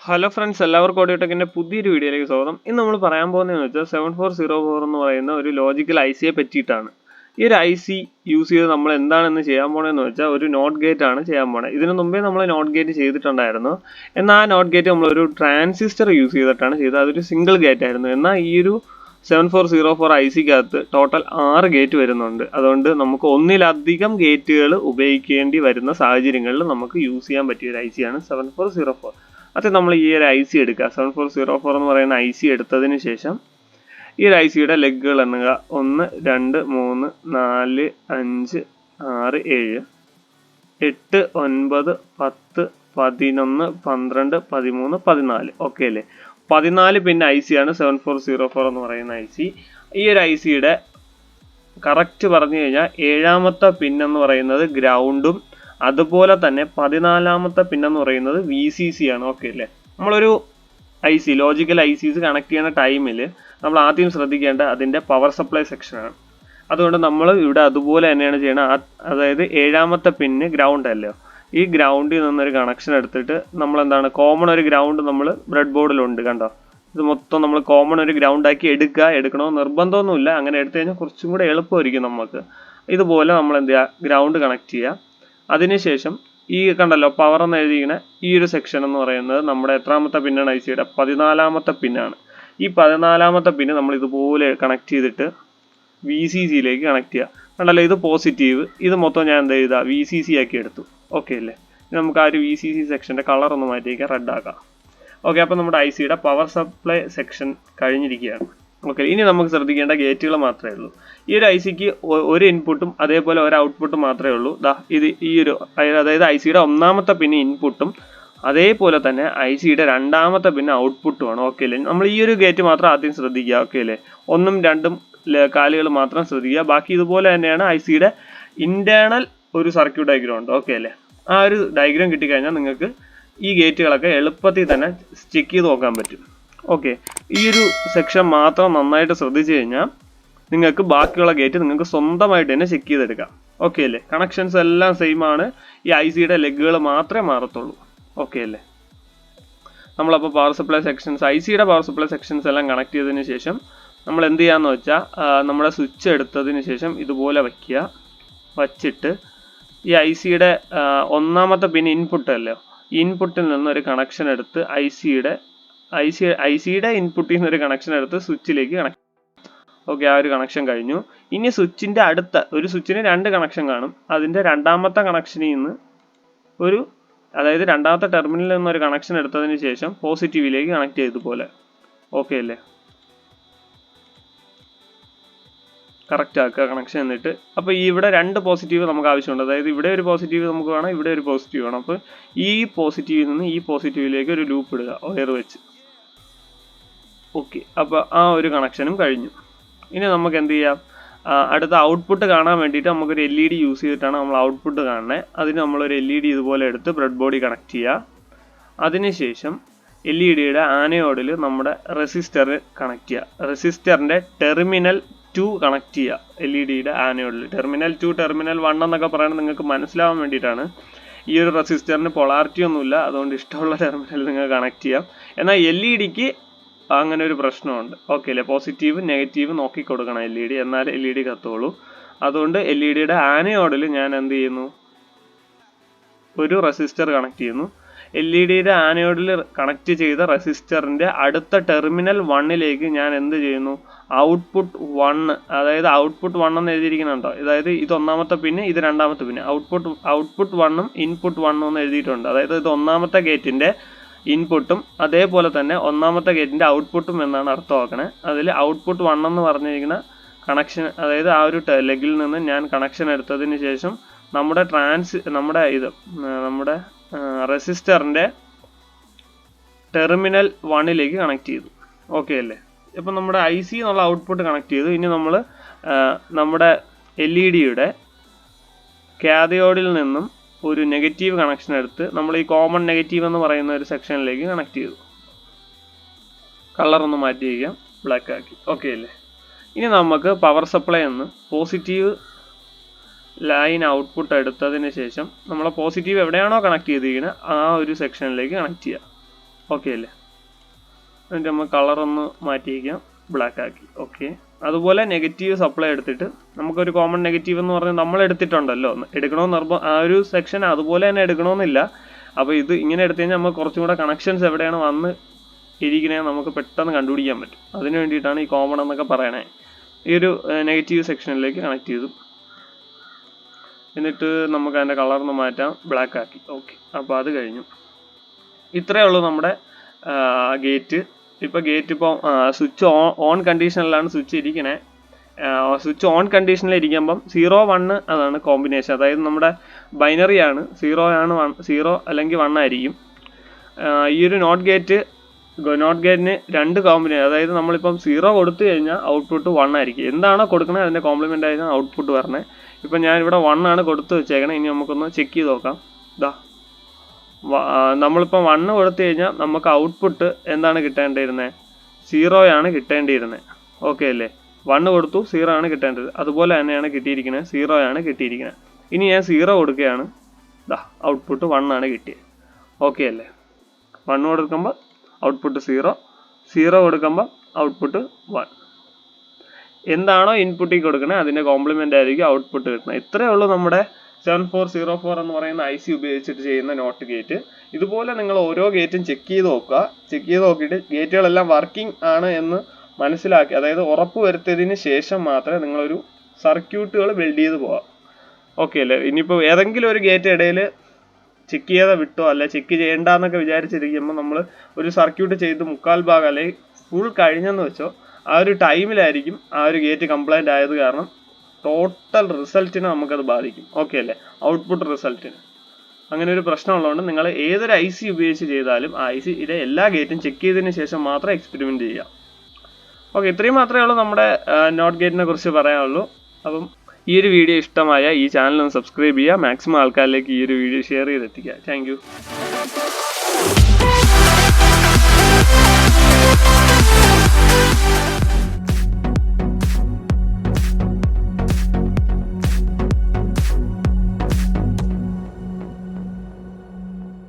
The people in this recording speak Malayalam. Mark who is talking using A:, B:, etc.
A: ഹലോ ഫ്രണ്ട്സ്, എല്ലാവർക്കും ഓഡിയോ ടെക്കിൻ്റെ പുതിയൊരു വീഡിയോയിലേക്ക് സ്വാഗതം. ഇന്ന് നമ്മൾ പറയാൻ പോകുന്നതെന്ന് വെച്ചാൽ 7404 എന്ന് പറയുന്ന ഒരു ലോജിക്കൽ ഐ സിയെ പറ്റിയിട്ടാണ്. ഈ ഒരു ഐ സി യൂസ് ചെയ്ത് നമ്മൾ എന്താണെന്ന് ചെയ്യാൻ പോകണമെന്ന് വെച്ചാൽ ഒരു നോട്ട് ഗേറ്റ് ആണ് ചെയ്യാൻ പോകുന്നത്. ഇതിനു മുമ്പേ നമ്മൾ നോട്ട് ഗേറ്റ് ചെയ്തിട്ടുണ്ടായിരുന്നു. എന്നാൽ ആ നോട്ട് ഗേറ്റ് നമ്മളൊരു ട്രാൻസിസ്റ്റർ യൂസ് ചെയ്തിട്ടാണ് ചെയ്തത്. അതൊരു സിംഗിൾ ഗേറ്റ് ആയിരുന്നു. എന്നാൽ ഈ ഒരു 7404 ഐ സിക്കകത്ത് ടോട്ടൽ 6 ഗേറ്റ് വരുന്നുണ്ട്. അതുകൊണ്ട് നമുക്ക് ഒന്നിലധികം ഗേറ്റുകൾ ഉപയോഗിക്കേണ്ടി വരുന്ന സാഹചര്യങ്ങളിൽ നമുക്ക് യൂസ് ചെയ്യാൻ പറ്റിയ ഒരു ഐ സിയാണ് 7404. അത് നമ്മൾ ഈ ഒരു ഐ സി എടുക്കുക. 7404 എന്ന് പറയുന്ന ഐ സി എടുത്തതിന് ശേഷം ഈ ഒരു ഐ സിയുടെ ലെഗുകൾ എണ്ണുക. 1 2 3 4 5 6 7 8 9 10 11 12 13 14. ഓക്കെ അല്ലേ? 14 പിന്നെ ഐ സി ആണ് 7404 എന്ന് പറയുന്ന ഐ സി. ഈ ഒരു ഐ സിയുടെ കറക്റ്റ് പറഞ്ഞു കഴിഞ്ഞാൽ 7ാമത്തെ പിൻ എന്ന് പറയുന്നത് ഗ്രൗണ്ടും അതുപോലെ തന്നെ 14ാമത്തെ പിന്നെന്ന് പറയുന്നത് വി സി സി ആണ്. ഓക്കെ അല്ലേ? നമ്മളൊരു I C logical ICs connect ചെയ്യുന്ന ടൈമിൽ നമ്മൾ ആദ്യം ശ്രദ്ധിക്കേണ്ട അതിൻ്റെ പവർ സപ്ലൈ സെക്ഷനാണ്. അതുകൊണ്ട് നമ്മൾ ഇവിടെ അതുപോലെ തന്നെയാണ് ചെയ്യണത്. അതായത് 7ാമത്തെ പിന്ന് ഗ്രൗണ്ട് അല്ലോ. ഈ ഗ്രൗണ്ടിൽ നിന്നൊരു കണക്ഷൻ എടുത്തിട്ട് നമ്മൾ എന്താണ് കോമൺ ഒരു ഗ്രൗണ്ട് നമ്മൾ ബ്രെഡ് ബോർഡിലുണ്ട്, കണ്ടോ? ഇത് മൊത്തം നമ്മൾ കോമൺ ഒരു ഗ്രൗണ്ടാക്കി എടുക്കണോ നിർബന്ധമൊന്നുമില്ല. അങ്ങനെ എടുത്തു കഴിഞ്ഞാൽ കുറച്ചും കൂടെ എളുപ്പമായിരിക്കും നമുക്ക്. ഇതുപോലെ നമ്മൾ എന്ത് ചെയ്യുക, ഗ്രൗണ്ട് കണക്ട് ചെയ്യുക. അതിനുശേഷം ഈ കണ്ടല്ലോ പവർ എന്ന് എഴുതിയിരിക്കുന്ന ഈ ഒരു സെക്ഷൻ എന്ന് പറയുന്നത് നമ്മുടെ എത്രാമത്തെ പിന്നാണ് ഐ സിയുടെ 14ാമത്തെ പിന്നാണ്. ഈ 14ാമത്തെ പിന്ന് നമ്മൾ ഇതുപോലെ കണക്ട് ചെയ്തിട്ട് വി സി സിയിലേക്ക് കണക്ട് ചെയ്യുക. കണ്ടല്ലോ, ഇത് പോസിറ്റീവ്, ഇത് മൊത്തം ഞാൻ എന്താ ചെയ്താൽ വി സി സി ആക്കി എടുത്തു. ഓക്കെ അല്ലേ? നമുക്ക് ആ ഒരു വി സി സി സെക്ഷൻ്റെ കളർ ഒന്ന് മാറ്റിയേക്കാം, റെഡ് ആക്കാം. ഓക്കെ, അപ്പോൾ നമ്മുടെ ഐ സിയുടെ പവർ സപ്ലൈ സെക്ഷൻ കഴിഞ്ഞിരിക്കുകയാണ്. ഓക്കെ, ഇനി നമുക്ക് ശ്രദ്ധിക്കേണ്ട ഗേറ്റുകൾ മാത്രമേ ഉള്ളൂ. ഈ ഒരു ഐ സിക്ക് ഒരു ഇൻപുട്ടും അതേപോലെ ഒരു ഔട്ട്പുട്ടും മാത്രമേ ഉള്ളൂ. ഇത് ഈ ഒരു അതായത് ഐ സിയുടെ 1ാമത്തെ പിന്നെ ഇൻപുട്ടും അതേപോലെ തന്നെ ഐ സിയുടെ 2ാമത്തെ പിന്നെ ഔട്ട്പുട്ടുമാണ്. ഓക്കെ അല്ലേ? നമ്മൾ ഈ ഒരു ഗേറ്റ് മാത്രം ആദ്യം ശ്രദ്ധിക്കുക. ഓക്കെ അല്ലേ? 1ഉം 2ഉം കാലുകൾ മാത്രം ശ്രദ്ധിക്കുക. ബാക്കി ഇതുപോലെ തന്നെയാണ് ഐ സിയുടെ ഇന്റേണൽ ഒരു സർക്യൂട്ട് ഡയഗ്രാം ഉണ്ട്. ഓക്കെ അല്ലേ? ആ ഒരു ഡയഗ്രാം കിട്ടിക്കഴിഞ്ഞാൽ നിങ്ങൾക്ക് ഈ ഗേറ്റുകളൊക്കെ എളുപ്പത്തിൽ തന്നെ ചെക്ക് ചെയ്ത് നോക്കാൻ പറ്റും. ഓക്കെ, ഈ ഒരു സെക്ഷൻ മാത്രം നന്നായിട്ട് ശ്രദ്ധിച്ചു കഴിഞ്ഞാൽ നിങ്ങൾക്ക് ബാക്കിയുള്ള ഗേറ്റ് നിങ്ങൾക്ക് സ്വന്തമായിട്ട് തന്നെ ചെക്ക് ചെയ്തെടുക്കാം. ഓക്കെ അല്ലേ? കണക്ഷൻസ് എല്ലാം സെയിം ആണ്. ഈ ഐ സിയുടെ ലെഗുകൾ മാത്രമേ മാറത്തുള്ളൂ. ഓക്കെ അല്ലേ? നമ്മളപ്പോൾ പവർ സപ്ലൈ സെക്ഷൻസ് ഐ സിയുടെ പവർ സപ്ലൈ സെക്ഷൻസ് എല്ലാം കണക്ട് ചെയ്തതിന് ശേഷം നമ്മൾ എന്ത് ചെയ്യാന്ന് വെച്ചാൽ നമ്മുടെ സ്വിച്ച് എടുത്തതിന് ശേഷം ഇതുപോലെ വച്ചിട്ട് ഈ ഐ സിയുടെ 1ാമത്തെ പിന്നെ ഇൻപുട്ട് അല്ലേ, ഇൻപുട്ടിൽ നിന്നൊരു കണക്ഷൻ എടുത്ത് ഐ സിയുടെ ഇൻപുട്ടിൽ നിന്നൊരു കണക്ഷൻ എടുത്ത് സ്വിച്ചിലേക്ക് കണക്ട്. ഓക്കെ, ആ ഒരു കണക്ഷൻ കഴിഞ്ഞു. ഇനി സ്വിച്ചിൻ്റെ അടുത്ത ഒരു സ്വിച്ചിന് 2 കണക്ഷൻ കാണും. അതിൻ്റെ 2ാമത്തെ കണക്ഷനിൽ നിന്ന് അതായത് 2ാമത്തെ ടെർമിനലിൽ നിന്നൊരു കണക്ഷൻ എടുത്തതിന് ശേഷം പോസിറ്റീവിലേക്ക് കണക്ട് ചെയ്തതുപോലെ. ഓക്കെ അല്ലേ? കറക്റ്റ് ആക്കുക കണക്ഷൻ. എന്നിട്ട് അപ്പോൾ ഇവിടെ 2 പോസിറ്റീവ് നമുക്ക് ആവശ്യമുണ്ട്. അതായത് ഇവിടെ ഒരു പോസിറ്റീവ് നമുക്ക് വേണം, ഇവിടെ ഒരു പോസിറ്റീവ് വേണം. അപ്പോൾ ഈ പോസിറ്റീവിൽ നിന്ന് ഈ പോസിറ്റീവിലേക്ക് ഒരു ലൂപ്പ് ഇടുക വയർ വെച്ച്. ഓക്കെ, അപ്പോൾ ആ ഒരു കണക്ഷനും കഴിഞ്ഞു. ഇനി നമുക്ക് എന്ത് ചെയ്യാം, അടുത്ത ഔട്ട്പുട്ട് കാണാൻ വേണ്ടിയിട്ട് നമുക്കൊരു LED യൂസ് ചെയ്തിട്ടാണ് നമ്മൾ ഔട്ട്പുട്ട് കാണുന്നത്. അതിന് നമ്മളൊരു LED ഇതുപോലെ എടുത്ത് ബ്രെഡ് ബോർഡിൽ കണക്ട് ചെയ്യുക. അതിനുശേഷം LED-യുടെ ആനയോഡിൽ നമ്മുടെ റെസിസ്റ്റർ കണക്ട് ചെയ്യുക. റെസിസ്റ്ററിൻ്റെ ടെർമിനൽ 2 കണക്ട് ചെയ്യുക. LED-യുടെ ആനയോഡിൽ ടെർമിനൽ 2 ടെർമിനൽ 1 എന്നൊക്കെ പറയുന്നത് നിങ്ങൾക്ക് മനസ്സിലാവാൻ വേണ്ടിയിട്ടാണ്. ഈ ഒരു റെസിസ്റ്ററിന് പൊളാരിറ്റി ഒന്നുമില്ല, അതുകൊണ്ട് ഇഷ്ടമുള്ള ടെർമിനൽ നിങ്ങൾ കണക്ട് ചെയ്യാം. എന്നാൽ LED-ക്ക് അങ്ങനെ ഒരു പ്രശ്നമുണ്ട്. ഓക്കെ അല്ലേ? പോസിറ്റീവ് നെഗറ്റീവ് നോക്കി കൊടുക്കണം LED, എന്നാൽ LED കത്തുള്ളൂ. അതുകൊണ്ട് LED-യുടെ ആനയോഡിൽ ഞാൻ എന്ത് ചെയ്യുന്നു, ഒരു റെസിസ്റ്റർ കണക്ട് ചെയ്യുന്നു. LED-യുടെ ആനയോഡിൽ കണക്ട് ചെയ്ത റെസിസ്റ്ററിൻ്റെ അടുത്ത ടെർമിനൽ 1ലേക്ക് ഞാൻ എന്ത് ചെയ്യുന്നു, ഔട്ട്പുട്ട് 1, അതായത് ഔട്ട്പുട്ട് 1 എന്ന് എഴുതിയിരിക്കുന്നുണ്ടോ, അതായത് ഇത് 1ാമത്തെ പിന്നെ ഇത് 2ാമത്തെ പിന്നെ ഔട്ട്പുട്ട് 1ഉം ഇൻപുട്ട് 1 എന്ന് എഴുതിയിട്ടുണ്ട്. അതായത് ഇത് 1ാമത്തെ ഗേറ്റിൻ്റെ ഇൻപുട്ടും അതേപോലെ തന്നെ 1ാമത്തെ ഗേറ്റിൻ്റെ ഔട്ട്പുട്ടും എന്നാണ് അർത്ഥമാക്കണേ. അതിൽ ഔട്ട്പുട്ട് 1 എന്ന് പറഞ്ഞിരിക്കുന്ന കണക്ഷൻ, അതായത് ആ ഒരു ലെഗിൽ നിന്ന് ഞാൻ കണക്ഷൻ എടുത്തതിന് ശേഷം നമ്മുടെ റെസിസ്റ്ററിൻ്റെ ടെർമിനൽ 1ലേക്ക് കണക്ട് ചെയ്തു. ഓക്കെ അല്ലേ? ഇപ്പം നമ്മുടെ ഐ സി എന്നുള്ള ഔട്ട്പുട്ട് കണക്ട് ചെയ്തു. ഇനി നമ്മൾ നമ്മുടെ LED-യുടെ കാഥയോഡിൽ നിന്നും ഒരു നെഗറ്റീവ് കണക്ഷൻ എടുത്ത് നമ്മൾ ഈ കോമൺ നെഗറ്റീവ് എന്ന് പറയുന്ന ഒരു സെക്ഷനിലേക്ക് കണക്ട് ചെയ്തു. കളറൊന്ന് മാറ്റി വയ്ക്കാം, ബ്ലാക്ക് ആക്കി. ഓക്കെ അല്ലേ? ഇനി നമുക്ക് പവർ സപ്ലൈ എന്ന് പോസിറ്റീവ് ലൈൻ ഔട്ട്പുട്ട് എടുത്തതിന് ശേഷം നമ്മൾ പോസിറ്റീവ് എവിടെയാണോ കണക്ട് ചെയ്തിരിക്കുന്നത് ആ ഒരു സെക്ഷനിലേക്ക് കണക്ട് ചെയ്യുക. ഓക്കെ അല്ലേ? എന്നിട്ട് നമ്മൾ കളറൊന്ന് മാറ്റിയിരിക്കാം, ബ്ലാക്ക് ആക്കി. ഓക്കെ. അതുപോലെ നെഗറ്റീവ് സപ്ലൈ എടുത്തിട്ട് നമുക്കൊരു കോമൺ നെഗറ്റീവ് എന്ന് പറഞ്ഞാൽ നമ്മൾ എടുത്തിട്ടുണ്ടല്ലോ, എടുക്കണമെന്ന് ആ ഒരു സെക്ഷൻ അതുപോലെ തന്നെ എടുക്കണമെന്നില്ല. അപ്പോൾ ഇത് ഇങ്ങനെ എടുത്തു കഴിഞ്ഞാൽ നമുക്ക് കുറച്ചും കൂടെ കണക്ഷൻസ് എവിടെയാണ് വന്ന് ഇരിക്കണേ നമുക്ക് പെട്ടെന്ന് കണ്ടുപിടിക്കാൻ പറ്റും. അതിന് വേണ്ടിയിട്ടാണ് ഈ കോമൺ എന്നൊക്കെ പറയണേ. ഈ ഒരു നെഗറ്റീവ് സെക്ഷനിലേക്ക് കണക്ട് ചെയ്തു. എന്നിട്ട് നമുക്ക് അതിൻ്റെ കളർന്ന് മാറ്റാം, ബ്ലാക്ക് ആക്കി. ഓക്കെ. അപ്പോൾ അത് കഴിഞ്ഞു. ഇത്രയേ ഉള്ളൂ നമ്മുടെ ഗേറ്റ്. ഇപ്പോൾ ഗേറ്റ് സ്വിച്ച് ഓൺ കണ്ടീഷനിലാണ് സ്വിച്ച് ഇരിക്കണേ. സ്വിച്ച് ഓൺ കണ്ടീഷനിൽ ഇരിക്കുമ്പം 0, 1 അതാണ് കോമ്പിനേഷൻ. അതായത് നമ്മുടെ ബൈനറി ആണ്, 0 അല്ലെങ്കിൽ 1 ആയിരിക്കും. ഈ ഒരു നോട്ട് ഗേറ്റിന് 2 കോമ്പിനേഷൻ. അതായത് നമ്മളിപ്പം 0 കൊടുത്തു കഴിഞ്ഞാൽ ഔട്ട്പുട്ട് 1 ആയിരിക്കും. എന്താണോ കൊടുക്കണത് അതിൻ്റെ കോംപ്ലിമെൻ്റ് ആയിരിക്കും ഔട്ട്പുട്ട് വരണേ. ഇപ്പം ഞാനിവിടെ 1 ആണ് കൊടുത്തു വെച്ചേക്കണേ. ഇനി നമുക്കൊന്ന് ചെക്ക് ചെയ്ത് നോക്കാം. നമ്മളിപ്പം 1 കൊടുത്തു കഴിഞ്ഞാൽ നമുക്ക് ഔട്ട്പുട്ട് എന്താണ് കിട്ടേണ്ടിയിരുന്നത്? 0 ആണ് കിട്ടേണ്ടിയിരുന്നത്. ഓക്കെ അല്ലേ? 1 കൊടുത്തു, 0 ആണ് കിട്ടേണ്ടത്. അതുപോലെ തന്നെയാണ് കിട്ടിയിരിക്കുന്നത്, 0 ആണ് കിട്ടിയിരിക്കുന്നത്. ഇനി ഞാൻ 0 കൊടുക്കുകയാണ്, ഔട്ട്പുട്ട് 1 ആണ് കിട്ടിയത്. ഓക്കെ അല്ലേ? 1 കൊടുക്കുമ്പോൾ ഔട്ട്പുട്ട് 0 കൊടുക്കുമ്പോൾ ഔട്ട്പുട്ട് 1. എന്താണോ ഇൻപുട്ടിൽ കൊടുക്കുന്നത് അതിൻ്റെ കോംപ്ലിമെൻ്റ് ആയിരിക്കും ഔട്ട്പുട്ട് കിട്ടുന്നത്. ഇത്രയേ ഉള്ളൂ നമ്മുടെ 7404 എന്ന് പറയുന്ന IC ഉപയോഗിച്ചിട്ട് ചെയ്യുന്ന നോട്ട് ഗേറ്റ്. ഇതുപോലെ നിങ്ങൾ ഓരോ ഗേറ്റും ചെക്ക് ചെയ്ത് നോക്കുക. ചെക്ക് ചെയ്ത് നോക്കിയിട്ട് ഗേറ്റുകളെല്ലാം വർക്കിംഗ് ആണ് എന്ന് മനസ്സിലാക്കി, അതായത് ഉറപ്പ് വരുത്തിയതിന് ശേഷം മാത്രമേ നിങ്ങളൊരു സർക്യൂട്ടുകൾ ബിൽഡ് ചെയ്ത് പോകാം. ഓക്കെ അല്ലേ? ഇനിയിപ്പോൾ ഏതെങ്കിലും ഒരു ഗേറ്റ് ഇടയിൽ ചെക്ക് ചെയ്താൽ വിട്ടോ അല്ല ചെക്ക് ചെയ്യേണ്ടെന്നൊക്കെ വിചാരിച്ചിരിക്കുമ്പോൾ നമ്മൾ ഒരു സർക്യൂട്ട് ചെയ്ത് 3/4 ഭാഗം അല്ലെങ്കിൽ ഫുൾ കഴിഞ്ഞെന്ന് വെച്ചോ, ആ ഒരു ടൈമിലായിരിക്കും ആ ഒരു ഗേറ്റ് കംപ്ലൈൻ്റ് ആയത് കാരണം ടോട്ടൽ റിസൾട്ടിനെ നമുക്കത് ബാധിക്കും. ഓക്കെ അല്ലേ? ഔട്ട്പുട്ട് റിസൾട്ടിന് അങ്ങനെ ഒരു പ്രശ്നമുള്ളതുകൊണ്ട് നിങ്ങൾ ഏതൊരു IC ഉപയോഗിച്ച് ചെയ്താലും ആ ICയുടെ എല്ലാ ഗേറ്റും ചെക്ക് ചെയ്തതിന് ശേഷം മാത്രം എക്സ്പെരിമെൻറ്റ് ചെയ്യാം. ഓക്കെ, ഇത്രയും മാത്രമേ ഉള്ളൂ നമ്മുടെ നോട്ട് ഗേറ്റിനെ കുറിച്ച് പറയാനുള്ളൂ. അപ്പം ഈ ഒരു വീഡിയോ ഇഷ്ടമായ ഈ ചാനൽ ഒന്ന് സബ്സ്ക്രൈബ് ചെയ്യുക, മാക്സിമം ആൾക്കാരിലേക്ക് ഈ ഒരു വീഡിയോ ഷെയർ ചെയ്തെത്തിക്കുക. Thank U.